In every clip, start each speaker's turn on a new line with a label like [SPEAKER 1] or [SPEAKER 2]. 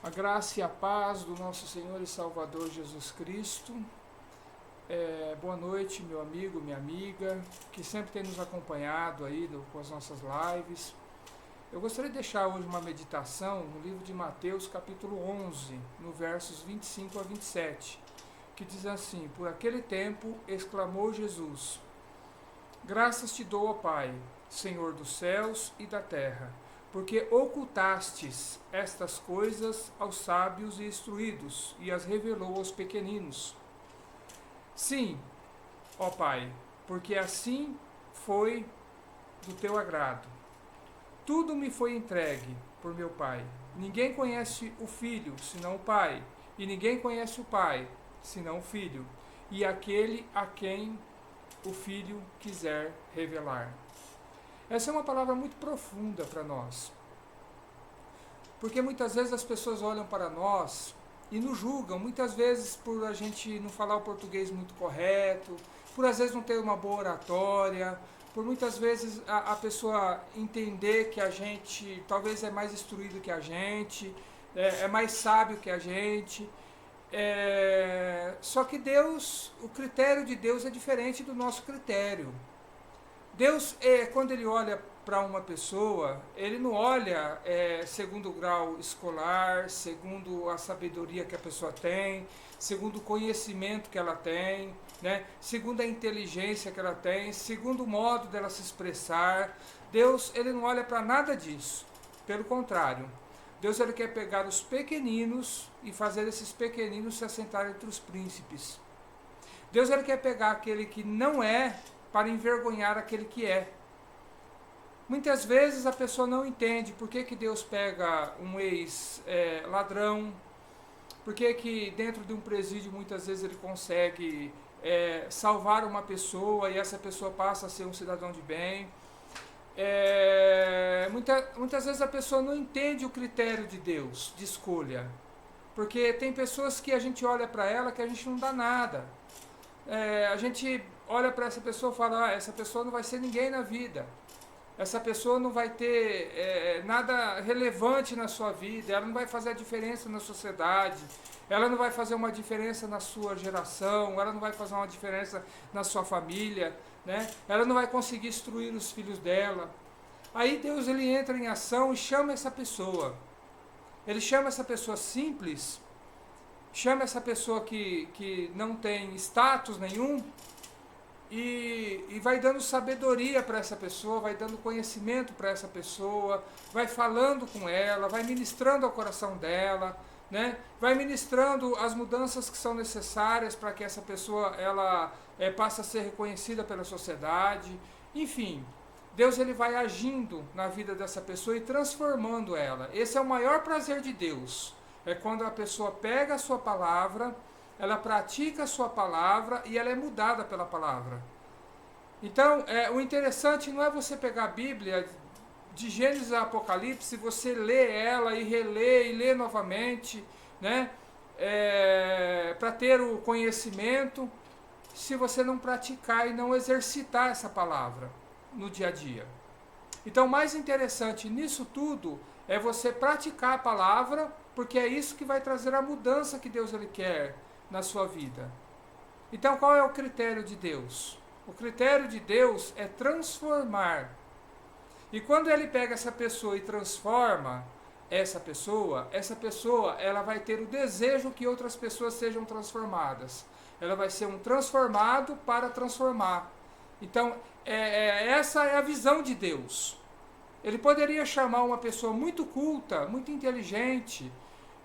[SPEAKER 1] A graça e a paz do nosso Senhor e Salvador Jesus Cristo. Boa noite, meu amigo, minha amiga, que sempre tem nos acompanhado aí com as nossas lives. Eu gostaria de deixar hoje uma meditação no livro de Mateus, capítulo 11, no versos 25 a 27, que diz assim: Por aquele tempo exclamou Jesus: Graças te dou, ó Pai, Senhor dos céus e da terra, porque ocultastes estas coisas aos sábios e instruídos, e as revelou aos pequeninos. Sim, ó Pai, porque assim foi do teu agrado. Tudo me foi entregue por meu Pai. Ninguém conhece o Filho, senão o Pai, e ninguém conhece o Pai, senão o Filho, e aquele a quem o Filho quiser revelar. Essa é uma palavra muito profunda para nós, porque muitas vezes as pessoas olham para nós e nos julgam, muitas vezes por a gente não falar o português muito correto, por às vezes não ter uma boa oratória, por muitas vezes a pessoa entender que a gente talvez é mais instruído que a gente, é mais sábio que a gente. Só que Deus, o critério de Deus é diferente do nosso critério. Deus, quando Ele olha para uma pessoa, Ele não olha segundo o grau escolar, segundo a sabedoria que a pessoa tem, segundo o conhecimento que ela tem, né? Segundo a inteligência que ela tem, segundo o modo dela se expressar. Deus, Ele não olha para nada disso. Pelo contrário, Deus, Ele quer pegar os pequeninos e fazer esses pequeninos se assentarem entre os príncipes. Deus, Ele quer pegar aquele que não é para envergonhar aquele que é. Muitas vezes a pessoa não entende por que Deus pega um ex-ladrão, por que dentro de um presídio muitas vezes Ele consegue salvar uma pessoa e essa pessoa passa a ser um cidadão de bem. Muitas vezes a pessoa não entende o critério de Deus, de escolha, porque tem pessoas que a gente olha para ela que a gente não dá nada. A gente olha para essa pessoa e fala, essa pessoa não vai ser ninguém na vida, essa pessoa não vai ter nada relevante na sua vida, ela não vai fazer a diferença na sociedade, ela não vai fazer uma diferença na sua geração, ela não vai fazer uma diferença na sua família, né? Ela não vai conseguir instruir os filhos dela. Aí Deus, Ele entra em ação e chama essa pessoa. Ele chama essa pessoa simples, chama essa pessoa que não tem status nenhum e vai dando sabedoria para essa pessoa, vai dando conhecimento para essa pessoa, vai falando com ela, vai ministrando ao coração dela, né? Vai ministrando as mudanças que são necessárias para que essa pessoa passe a ser reconhecida pela sociedade. Enfim, Deus, Ele vai agindo na vida dessa pessoa e transformando ela. Esse é o maior prazer de Deus. É quando a pessoa pega a sua palavra, ela pratica a sua palavra e ela é mudada pela palavra. Então, o interessante não é você pegar a Bíblia de Gênesis a Apocalipse, você lê ela e relê e lê novamente, né? Para ter o conhecimento, se você não praticar e não exercitar essa palavra no dia a dia. Então, o mais interessante nisso tudo é você praticar a palavra, porque é isso que vai trazer a mudança que Deus, Ele quer na sua vida. Então, qual é o critério de Deus? O critério de Deus é transformar. E quando Ele pega essa pessoa e transforma essa pessoa ela vai ter o desejo que outras pessoas sejam transformadas. Ela vai ser um transformado para transformar. Então, essa é a visão de Deus. Ele poderia chamar uma pessoa muito culta, muito inteligente,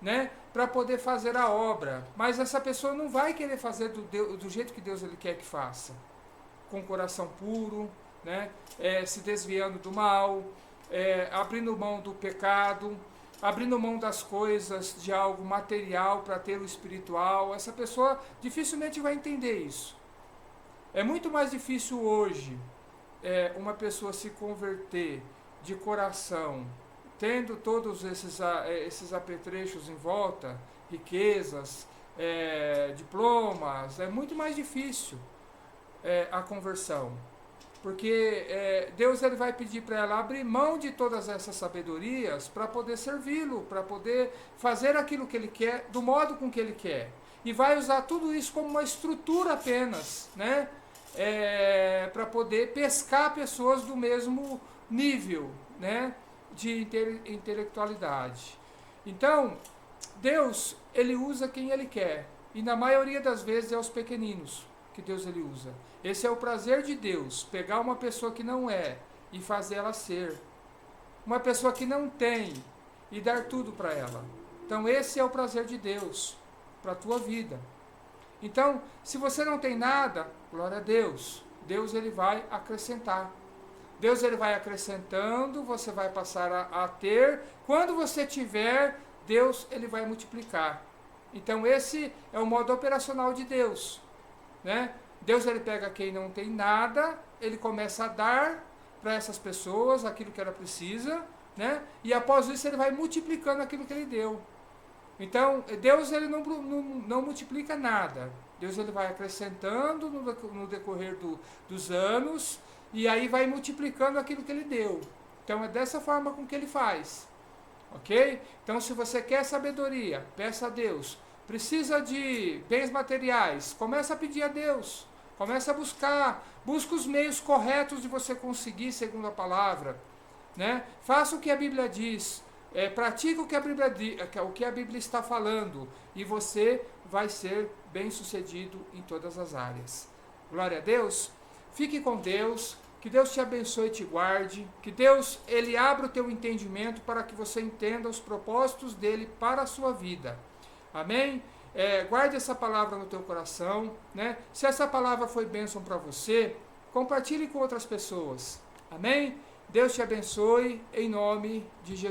[SPEAKER 1] né, para poder fazer a obra, mas essa pessoa não vai querer fazer do jeito que Deus, Ele quer que faça, com o coração puro, né, se desviando do mal, abrindo mão do pecado, abrindo mão das coisas, de algo material para ter o espiritual. Essa pessoa dificilmente vai entender isso. É muito mais difícil hoje uma pessoa se converter de coração, tendo todos esses apetrechos em volta, riquezas, diplomas, é muito mais difícil a conversão. Porque Deus ele vai pedir para ela abrir mão de todas essas sabedorias para poder servi-lo, para poder fazer aquilo que ele quer, do modo com que ele quer. E vai usar tudo isso como uma estrutura apenas, né? Para poder pescar pessoas do mesmo nível, né? De intelectualidade. Então, Deus, ele usa quem ele quer. E na maioria das vezes é os pequeninos que Deus ele usa. Esse é o prazer de Deus, pegar uma pessoa que não é e fazer ela ser. Uma pessoa que não tem e dar tudo para ela. Então esse é o prazer de Deus para a tua vida. Então, se você não tem nada, glória a Deus. Deus ele vai acrescentar. Deus ele vai acrescentando, você vai passar a ter. Quando você tiver, Deus ele vai multiplicar. Então esse é o modo operacional de Deus, né? Deus ele pega quem não tem nada, ele começa a dar para essas pessoas aquilo que ela precisa, né? E após isso ele vai multiplicando aquilo que ele deu. Então Deus ele não multiplica nada. Deus ele vai acrescentando no decorrer dos anos e aí vai multiplicando aquilo que ele deu. Então é dessa forma com que ele faz. Ok? Então se você quer sabedoria, peça a Deus. Precisa de bens materiais, começa a pedir a Deus. Começa a buscar. Busca os meios corretos de você conseguir segundo a palavra. Né? Faça o que a Bíblia diz. Pratica o que a Bíblia está falando. E você vai ser bem sucedido em todas as áreas. Glória a Deus. Fique com Deus. Que Deus te abençoe e te guarde. Que Deus ele abra o teu entendimento para que você entenda os propósitos dele para a sua vida. Amém? Guarde essa palavra no teu coração. Né? Se essa palavra foi bênção para você, compartilhe com outras pessoas. Amém? Deus te abençoe em nome de Jesus.